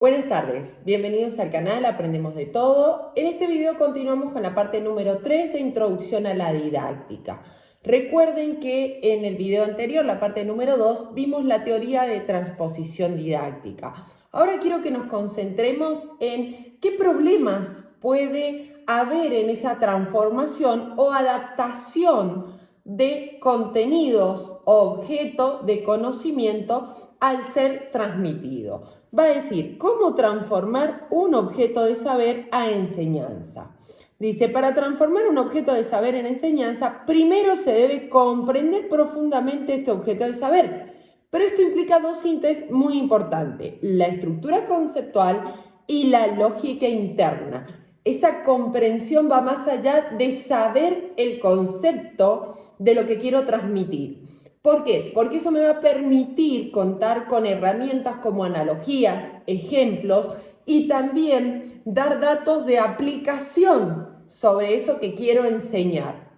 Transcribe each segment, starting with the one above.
Buenas tardes, bienvenidos al canal Aprendemos de Todo. En este video continuamos con la parte número 3 de Introducción a la Didáctica. Recuerden que en el video anterior, la parte número 2, vimos la teoría de transposición didáctica. Ahora quiero que nos concentremos en qué problemas puede haber en esa transformación o adaptación de contenidos o objeto de conocimiento al ser transmitido. Va a decir, ¿cómo transformar un objeto de saber a enseñanza? Dice, para transformar un objeto de saber en enseñanza, primero se debe comprender profundamente este objeto de saber. Pero esto implica dos ínteres muy importantes, la estructura conceptual y la lógica interna. Esa comprensión va más allá de saber el concepto de lo que quiero transmitir. ¿Por qué? Porque eso me va a permitir contar con herramientas como analogías, ejemplos y también dar datos de aplicación sobre eso que quiero enseñar.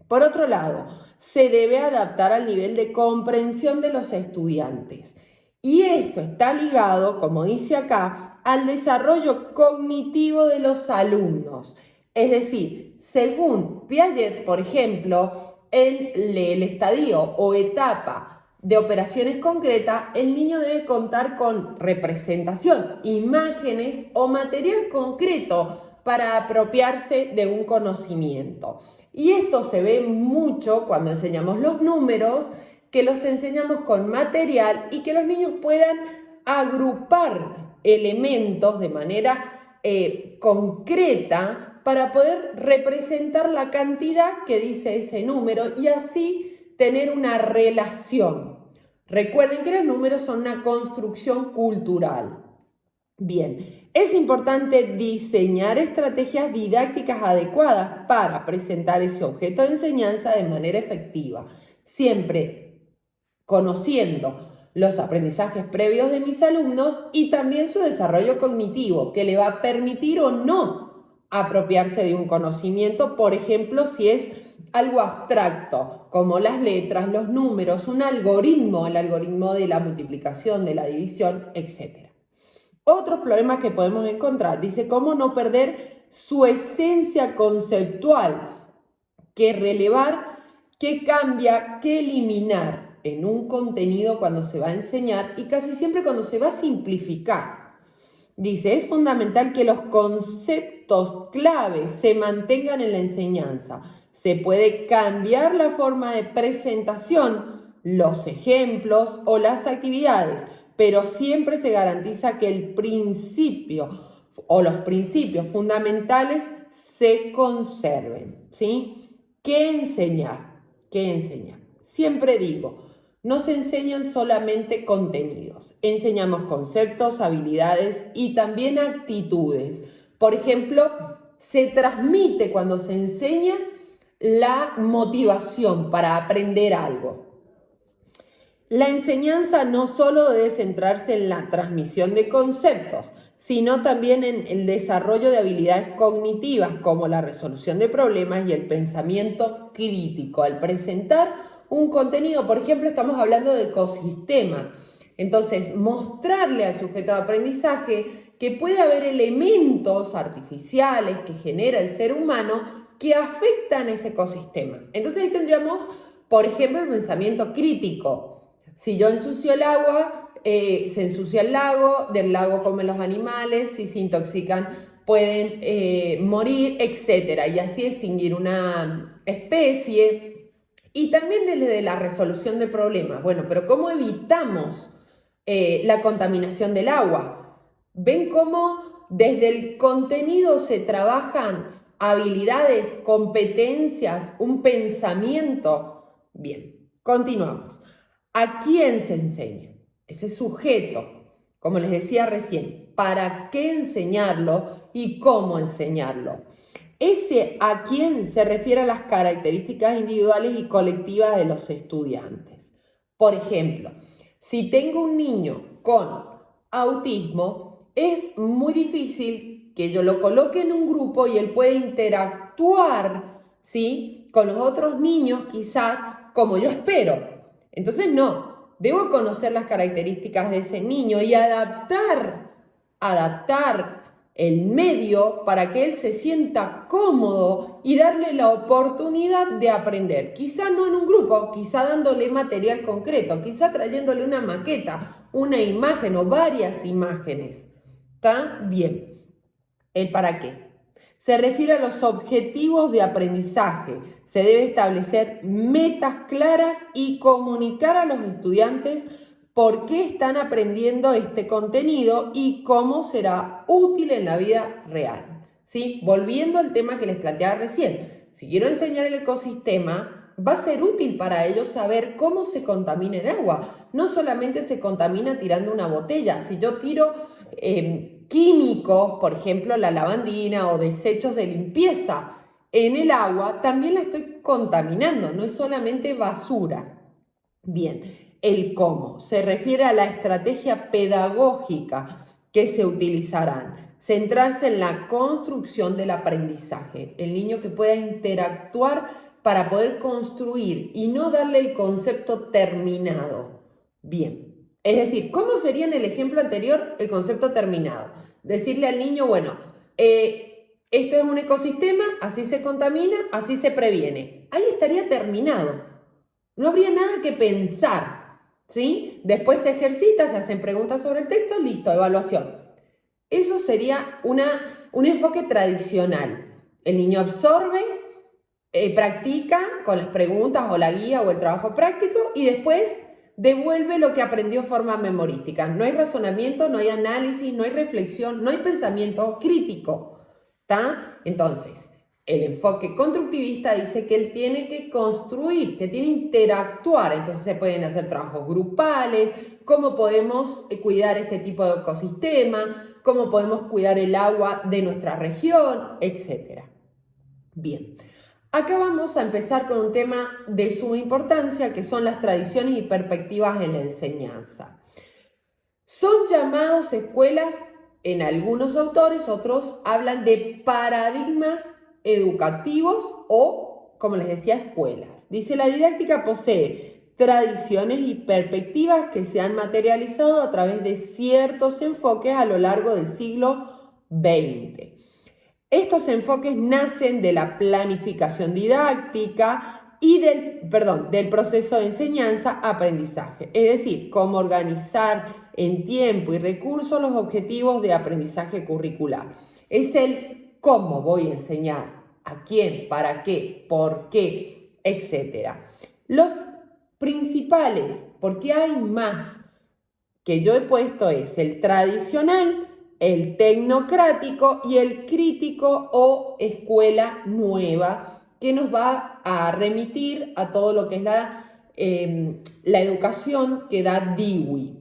Por otro lado, se debe adaptar al nivel de comprensión de los estudiantes. Y esto está ligado, como dice acá, al desarrollo cognitivo de los alumnos. Es decir, según Piaget, por ejemplo, en el estadio o etapa de operaciones concretas, el niño debe contar con representación, imágenes o material concreto para apropiarse de un conocimiento. Y esto se ve mucho cuando enseñamos los números, que los enseñamos con material y que los niños puedan agrupar elementos de manera concreta para poder representar la cantidad que dice ese número y así tener una relación. Recuerden que los números son una construcción cultural. Bien, es importante diseñar estrategias didácticas adecuadas para presentar ese objeto de enseñanza de manera efectiva, siempre conociendo los aprendizajes previos de mis alumnos y también su desarrollo cognitivo, que le va a permitir o no apropiarse de un conocimiento, por ejemplo, si es algo abstracto, como las letras, los números, un algoritmo, el algoritmo de la multiplicación, de la división, etc. Otros problemas que podemos encontrar, dice, cómo no perder su esencia conceptual, qué relevar, qué cambia, qué eliminar en un contenido cuando se va a enseñar y casi siempre cuando se va a simplificar. Dice, es fundamental que los conceptos claves se mantengan en la enseñanza. Se puede cambiar la forma de presentación, los ejemplos o las actividades, pero siempre se garantiza que el principio o los principios fundamentales se conserven, ¿sí? ¿Qué enseñar? ¿Qué enseñar? Siempre digo, no se enseñan solamente contenidos, enseñamos conceptos, habilidades y también actitudes. Por ejemplo, se transmite cuando se enseña la motivación para aprender algo. La enseñanza no solo debe centrarse en la transmisión de conceptos, sino también en el desarrollo de habilidades cognitivas como la resolución de problemas y el pensamiento crítico. Al presentar un contenido, por ejemplo, estamos hablando de ecosistema. Entonces, mostrarle al sujeto de aprendizaje que puede haber elementos artificiales que genera el ser humano que afectan ese ecosistema. Entonces ahí tendríamos, por ejemplo, el pensamiento crítico. Si yo ensucio el agua, se ensucia el lago, del lago comen los animales, si se intoxican pueden morir, etc. Y así extinguir una especie. Y también desde la resolución de problemas. Bueno, pero ¿cómo evitamos la contaminación del agua? ¿Ven cómo desde el contenido se trabajan habilidades, competencias, un pensamiento? Bien, continuamos. ¿A quién se enseña? Ese sujeto, como les decía recién, ¿para qué enseñarlo y cómo enseñarlo? Ese a quién se refiere a las características individuales y colectivas de los estudiantes. Por ejemplo, si tengo un niño con autismo, es muy difícil que yo lo coloque en un grupo y él pueda interactuar, ¿sí?, con los otros niños quizás como yo espero. Entonces no, debo conocer las características de ese niño y adaptar adaptar el medio para que él se sienta cómodo y darle la oportunidad de aprender. Quizá no en un grupo, quizá dándole material concreto, quizá trayéndole una maqueta, una imagen o varias imágenes. ¿Está bien? ¿El para qué? Se refiere a los objetivos de aprendizaje. Se debe establecer metas claras y comunicar a los estudiantes por qué están aprendiendo este contenido y cómo será útil en la vida real. ¿Sí? Volviendo al tema que les planteaba recién, si quiero enseñar el ecosistema, va a ser útil para ellos saber cómo se contamina el agua. No solamente se contamina tirando una botella. Si yo tiro químicos, por ejemplo la lavandina o desechos de limpieza en el agua, también la estoy contaminando, no es solamente basura. Bien, el cómo se refiere a la estrategia pedagógica que se utilizarán, centrarse en la construcción del aprendizaje, el niño que pueda interactuar para poder construir y no darle el concepto terminado. Bien. Es decir, ¿cómo sería en el ejemplo anterior el concepto terminado? Decirle al niño, bueno, esto es un ecosistema, así se contamina, así se previene. Ahí estaría terminado. No habría nada que pensar, ¿sí? Después se ejercita, se hacen preguntas sobre el texto, listo, evaluación. Eso sería un enfoque tradicional. El niño absorbe, practica con las preguntas o la guía o el trabajo práctico y después devuelve lo que aprendió en forma memorística. No hay razonamiento, no hay análisis, no hay reflexión, no hay pensamiento crítico. ¿Tá? Entonces, el enfoque constructivista dice que él tiene que construir, que tiene que interactuar. Entonces se pueden hacer trabajos grupales, cómo podemos cuidar este tipo de ecosistema, cómo podemos cuidar el agua de nuestra región, etc. Bien. Acá vamos a empezar con un tema de suma importancia, que son las tradiciones y perspectivas en la enseñanza. Son llamados escuelas en algunos autores, otros hablan de paradigmas educativos o, como les decía, escuelas. Dice, la didáctica posee tradiciones y perspectivas que se han materializado a través de ciertos enfoques a lo largo del siglo XX. Estos enfoques nacen de la planificación didáctica y del proceso de enseñanza-aprendizaje, es decir, cómo organizar en tiempo y recursos los objetivos de aprendizaje curricular. Es el cómo voy a enseñar, a quién, para qué, por qué, etc. Los principales, porque hay más que yo he puesto, es el tradicional, el tecnocrático y el crítico o escuela nueva, que nos va a remitir a todo lo que es la educación que da Dewey.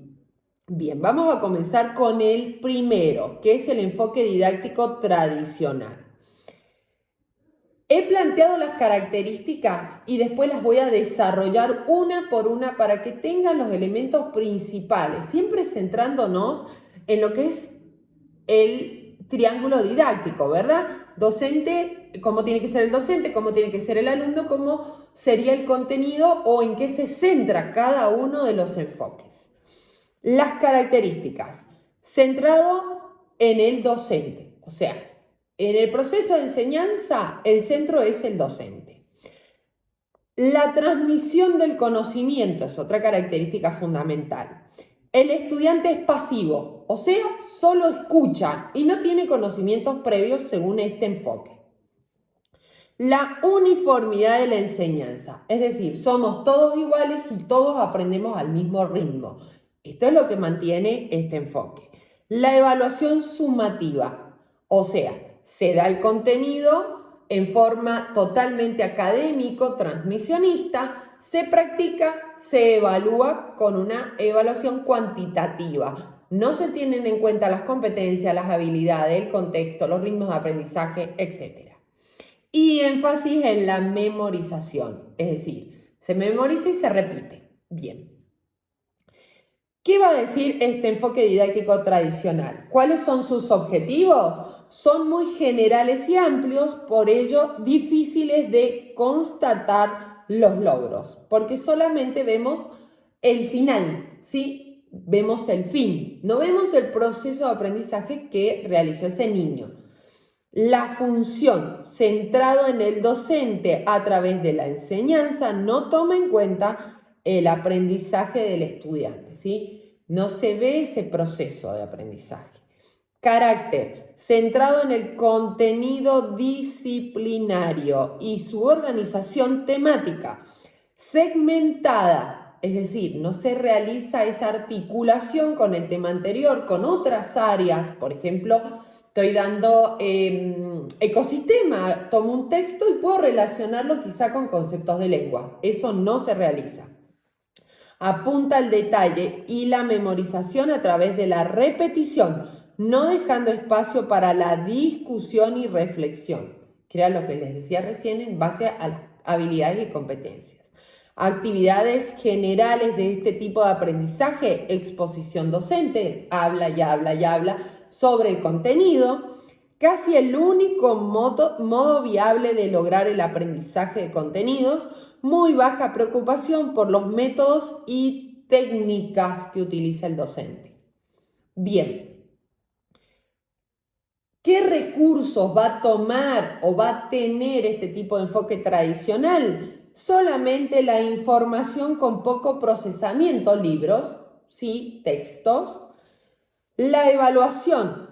Bien, vamos a comenzar con el primero, que es el enfoque didáctico tradicional. He planteado las características y después las voy a desarrollar una por una para que tengan los elementos principales, siempre centrándonos en lo que es el triángulo didáctico, ¿verdad? Docente, cómo tiene que ser el docente, cómo tiene que ser el alumno, cómo sería el contenido o en qué se centra cada uno de los enfoques. Las características, centrado en el docente, o sea, en el proceso de enseñanza, el centro es el docente. La transmisión del conocimiento es otra característica fundamental. El estudiante es pasivo, o sea, solo escucha y no tiene conocimientos previos según este enfoque. La uniformidad de la enseñanza, es decir, somos todos iguales y todos aprendemos al mismo ritmo. Esto es lo que mantiene este enfoque. La evaluación sumativa, o sea, se da el contenido en forma totalmente académico, transmisionista, se practica, se evalúa con una evaluación cuantitativa. No se tienen en cuenta las competencias, las habilidades, el contexto, los ritmos de aprendizaje, etc. Y énfasis en la memorización, es decir, se memoriza y se repite. Bien. ¿Qué va a decir este enfoque didáctico tradicional? ¿Cuáles son sus objetivos? Son muy generales y amplios, por ello difíciles de constatar los logros, porque solamente vemos el final, ¿sí? vemos el fin, no vemos el proceso de aprendizaje que realizó ese niño. La función centrado en el docente a través de la enseñanza no toma en cuenta el aprendizaje del estudiante, ¿sí? No se ve ese proceso de aprendizaje. Carácter, centrado en el contenido disciplinario y su organización temática, segmentada, es decir, no se realiza esa articulación con el tema anterior, con otras áreas, por ejemplo, estoy dando ecosistema, tomo un texto y puedo relacionarlo quizá con conceptos de lengua, eso no se realiza. Apunta al detalle y la memorización a través de la repetición, no dejando espacio para la discusión y reflexión, que era lo que les decía recién en base a las habilidades y competencias. Actividades generales de este tipo de aprendizaje, exposición docente, habla y habla y habla sobre el contenido, casi el único modo viable de lograr el aprendizaje de contenidos, muy baja preocupación por los métodos y técnicas que utiliza el docente. Bien, ¿qué recursos va a tomar o va a tener este tipo de enfoque tradicional? Solamente la información con poco procesamiento, libros, ¿sí? Textos. La evaluación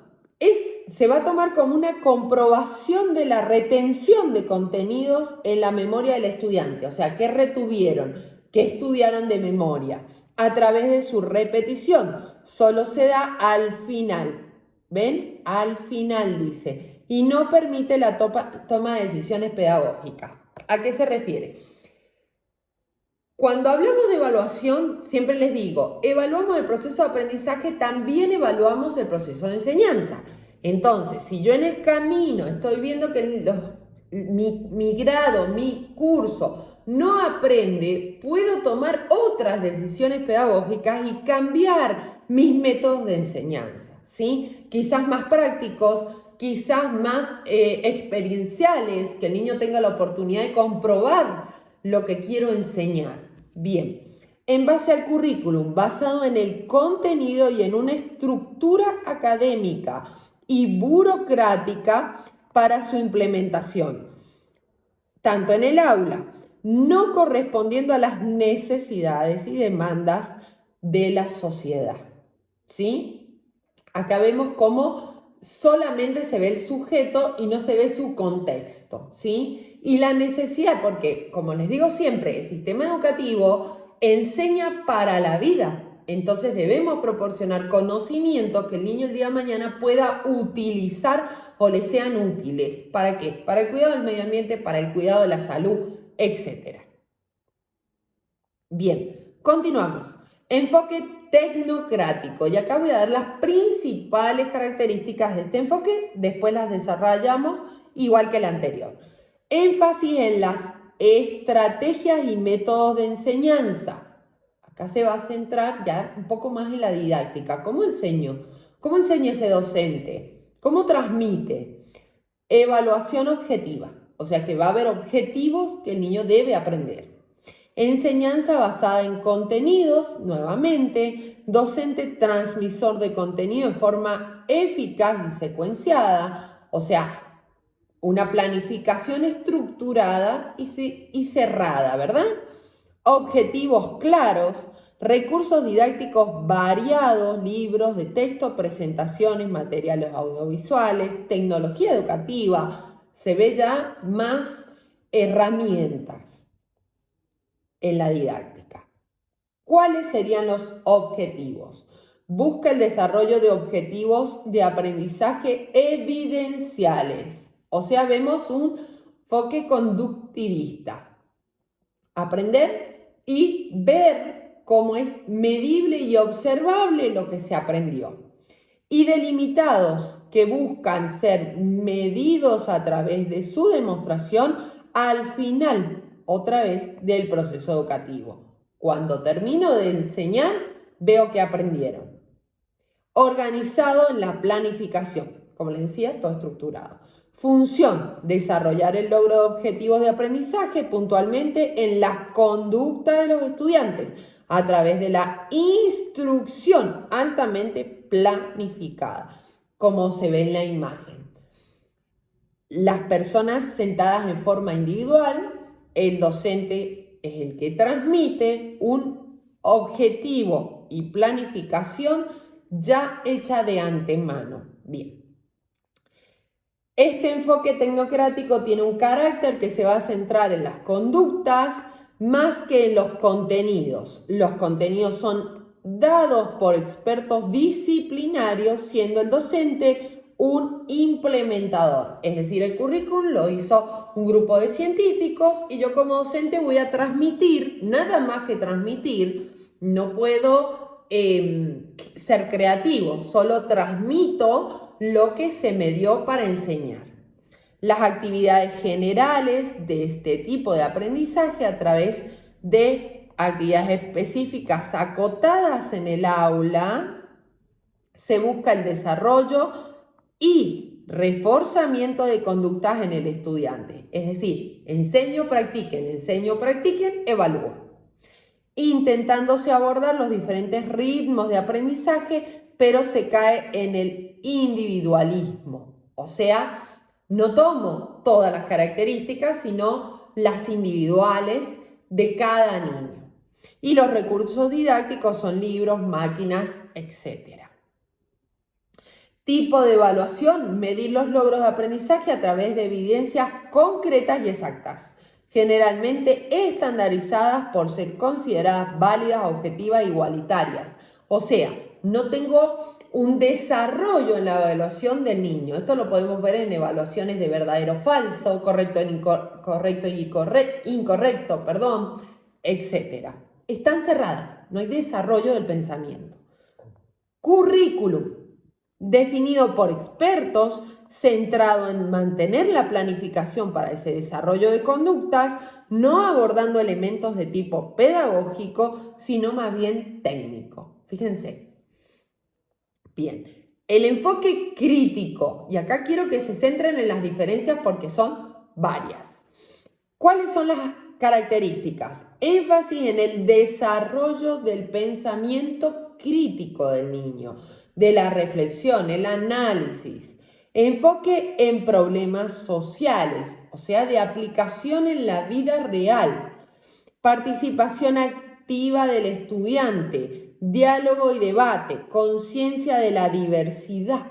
se va a tomar como una comprobación de la retención de contenidos en la memoria del estudiante, o sea, qué retuvieron, qué estudiaron de memoria, a través de su repetición. Solo se da al final, ¿ven? Al final dice, y no permite la toma de decisiones pedagógicas. ¿A qué se refiere? Cuando hablamos de evaluación, siempre les digo, evaluamos el proceso de aprendizaje, también evaluamos el proceso de enseñanza. Entonces, si yo en el camino estoy viendo que mi grado, mi curso no aprende, puedo tomar otras decisiones pedagógicas y cambiar mis métodos de enseñanza, ¿sí? Quizás más prácticos, quizás más experienciales, que el niño tenga la oportunidad de comprobar lo que quiero enseñar. Bien, en base al currículum, basado en el contenido y en una estructura académica y burocrática para su implementación, tanto en el aula, no correspondiendo a las necesidades y demandas de la sociedad, ¿sí? Acá vemos cómo solamente se ve el sujeto y no se ve su contexto, ¿sí? Y la necesidad, porque como les digo siempre, el sistema educativo enseña para la vida. Entonces debemos proporcionar conocimiento que el niño el día de mañana pueda utilizar o le sean útiles. ¿Para qué? Para el cuidado del medio ambiente, para el cuidado de la salud, etc. Bien, continuamos. Enfoque tecnocrático. Y acá voy a dar las principales características de este enfoque, después las desarrollamos igual que el anterior. Énfasis en las estrategias y métodos de enseñanza. Acá se va a centrar ya un poco más en la didáctica. ¿Cómo enseño? ¿Cómo enseña ese docente? ¿Cómo transmite? Evaluación objetiva. O sea que va a haber objetivos que el niño debe aprender. Enseñanza basada en contenidos, nuevamente. Docente transmisor de contenido en forma eficaz y secuenciada. O sea, una planificación estructurada y cerrada, ¿verdad? Objetivos claros, recursos didácticos variados, libros de texto, presentaciones, materiales audiovisuales, tecnología educativa. Se ve ya más herramientas en la didáctica. ¿Cuáles serían los objetivos? Busca el desarrollo de objetivos de aprendizaje evidenciales. O sea, vemos un enfoque conductivista. Aprender y ver cómo es medible y observable lo que se aprendió. Y delimitados que buscan ser medidos a través de su demostración al final, otra vez, del proceso educativo. Cuando termino de enseñar, veo que aprendieron. Organizado en la planificación, como les decía, todo estructurado. Función, desarrollar el logro de objetivos de aprendizaje puntualmente en la conducta de los estudiantes a través de la instrucción altamente planificada, como se ve en la imagen. Las personas sentadas en forma individual, el docente es el que transmite un objetivo y planificación ya hecha de antemano. Bien. Este enfoque tecnocrático tiene un carácter que se va a centrar en las conductas más que en los contenidos. Los contenidos son dados por expertos disciplinarios, siendo el docente un implementador. Es decir, el currículum lo hizo un grupo de científicos y yo como docente voy a transmitir, nada más que transmitir, no puedo ser creativo, solo transmito lo que se me dio para enseñar. Las actividades generales de este tipo de aprendizaje a través de actividades específicas acotadas en el aula, se busca el desarrollo y reforzamiento de conductas en el estudiante. Es decir, enseño, practiquen, evalúo. Intentándose abordar los diferentes ritmos de aprendizaje, pero se cae en el individualismo. O sea, no tomo todas las características, sino las individuales de cada niño. Y los recursos didácticos son libros, máquinas, etc. Tipo de evaluación, medir los logros de aprendizaje a través de evidencias concretas y exactas, generalmente estandarizadas por ser consideradas válidas, objetivas e igualitarias. O sea, no tengo un desarrollo en la evaluación del niño. Esto lo podemos ver en evaluaciones de verdadero o falso, correcto y incorrecto, etc. Están cerradas, no hay desarrollo del pensamiento. Currículum, definido por expertos, centrado en mantener la planificación para ese desarrollo de conductas, no abordando elementos de tipo pedagógico, sino más bien técnico. Fíjense. Bien, el enfoque crítico, y acá quiero que se centren en las diferencias porque son varias. ¿Cuáles son las características? Énfasis en el desarrollo del pensamiento crítico del niño, de la reflexión, el análisis. Enfoque en problemas sociales, o sea, de aplicación en la vida real. Participación activa del estudiante, diálogo y debate, conciencia de la diversidad.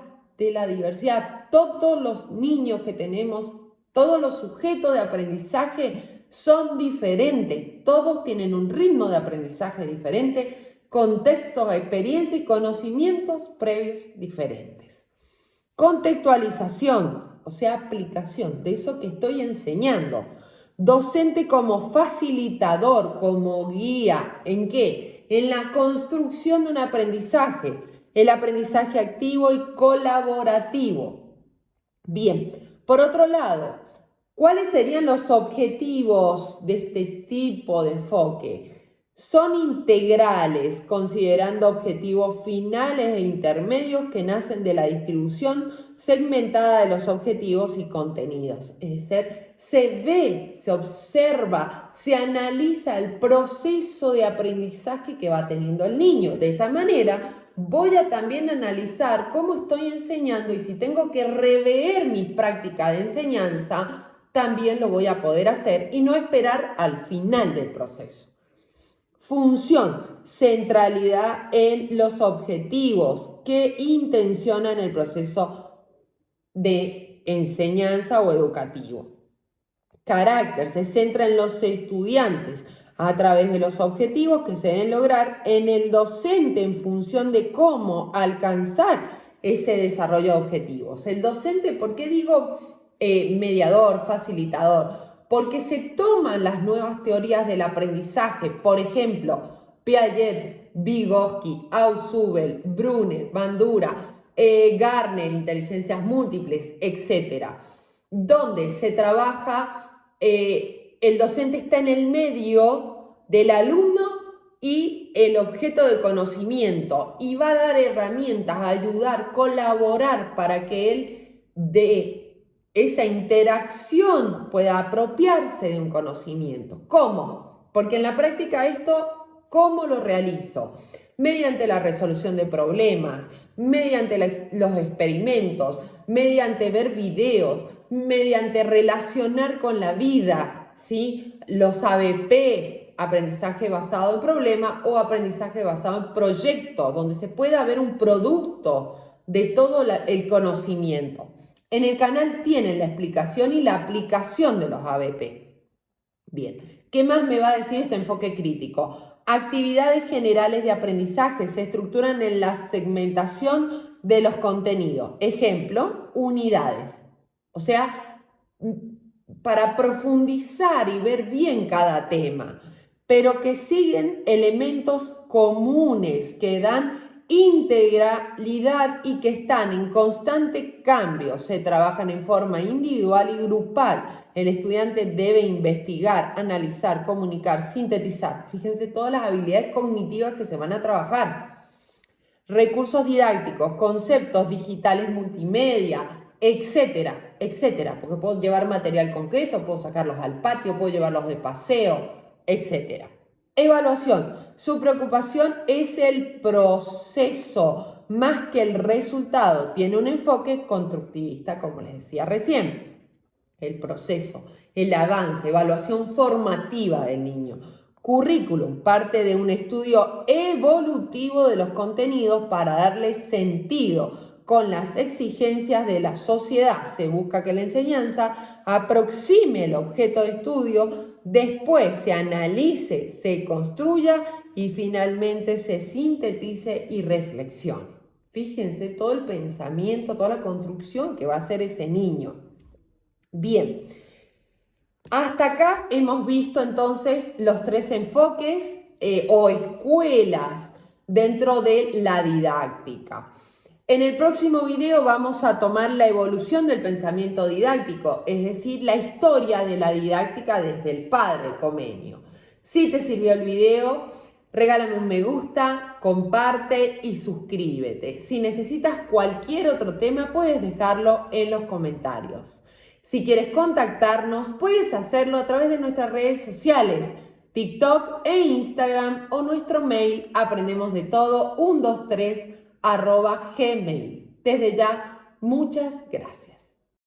Todos los niños que tenemos, todos los sujetos de aprendizaje son diferentes, todos tienen un ritmo de aprendizaje diferente, contextos, experiencias y conocimientos previos diferentes. Contextualización, o sea, aplicación de eso que estoy enseñando. Docente como facilitador, como guía, ¿en qué? En la construcción de un aprendizaje, el aprendizaje activo y colaborativo. Bien, por otro lado, ¿cuáles serían los objetivos de este tipo de enfoque? Son integrales, considerando objetivos finales e intermedios que nacen de la distribución segmentada de los objetivos y contenidos. Es decir, se ve, se observa, se analiza el proceso de aprendizaje que va teniendo el niño. De esa manera, voy a también analizar cómo estoy enseñando y si tengo que rever mis prácticas de enseñanza, también lo voy a poder hacer y no esperar al final del proceso. Función, centralidad en los objetivos que intencionan el proceso de enseñanza o educativo. Carácter, se centra en los estudiantes a través de los objetivos que se deben lograr en el docente en función de cómo alcanzar ese desarrollo de objetivos. El docente, ¿por qué digo mediador, facilitador? Porque se toman las nuevas teorías del aprendizaje, por ejemplo, Piaget, Vygotsky, Ausubel, Brunner, Bandura, Gardner, inteligencias múltiples, etc., donde se trabaja, el docente está en el medio del alumno y el objeto de conocimiento y va a dar herramientas, a ayudar, colaborar para que él de esa interacción pueda apropiarse de un conocimiento. ¿Cómo? Porque en la práctica esto ¿Cómo lo realizo? Mediante la resolución de problemas, mediante los experimentos, mediante ver videos, mediante relacionar con la vida, ¿sí? Los ABP, aprendizaje basado en problema o aprendizaje basado en proyecto, donde se pueda ver un producto de todo el conocimiento. En el canal tienen la explicación y la aplicación de los ABP. Bien, ¿qué más me va a decir este enfoque crítico? Actividades generales de aprendizaje se estructuran en la segmentación de los contenidos. Ejemplo, unidades. O sea, para profundizar y ver bien cada tema, pero que siguen elementos comunes que dan integralidad y que están en constante cambio. Se trabajan en forma individual y grupal. El estudiante debe investigar, analizar, comunicar, sintetizar. Fíjense todas las habilidades cognitivas que se van a trabajar. Recursos didácticos, conceptos digitales multimedia, etcétera, etcétera. Porque puedo llevar material concreto, puedo sacarlos al patio, puedo llevarlos de paseo, etcétera. Evaluación. Su preocupación es el proceso más que el resultado. Tiene un enfoque constructivista, como les decía recién. El proceso, el avance, evaluación formativa del niño. Currículum, parte de un estudio evolutivo de los contenidos para darle sentido con las exigencias de la sociedad. Se busca que la enseñanza aproxime el objeto de estudio, después se analice, se construya y finalmente se sintetice y reflexione. Fíjense todo el pensamiento, toda la construcción que va a hacer ese niño. Bien, hasta acá hemos visto entonces los tres enfoques o escuelas dentro de la didáctica. En el próximo video vamos a tomar la evolución del pensamiento didáctico, es decir, la historia de la didáctica desde el padre Comenio. Si te sirvió el video, regálame un me gusta, comparte y suscríbete. Si necesitas cualquier otro tema, puedes dejarlo en los comentarios. Si quieres contactarnos, puedes hacerlo a través de nuestras redes sociales, TikTok e Instagram, o nuestro mail aprendemosdetodo123@gmail. Desde ya, muchas gracias.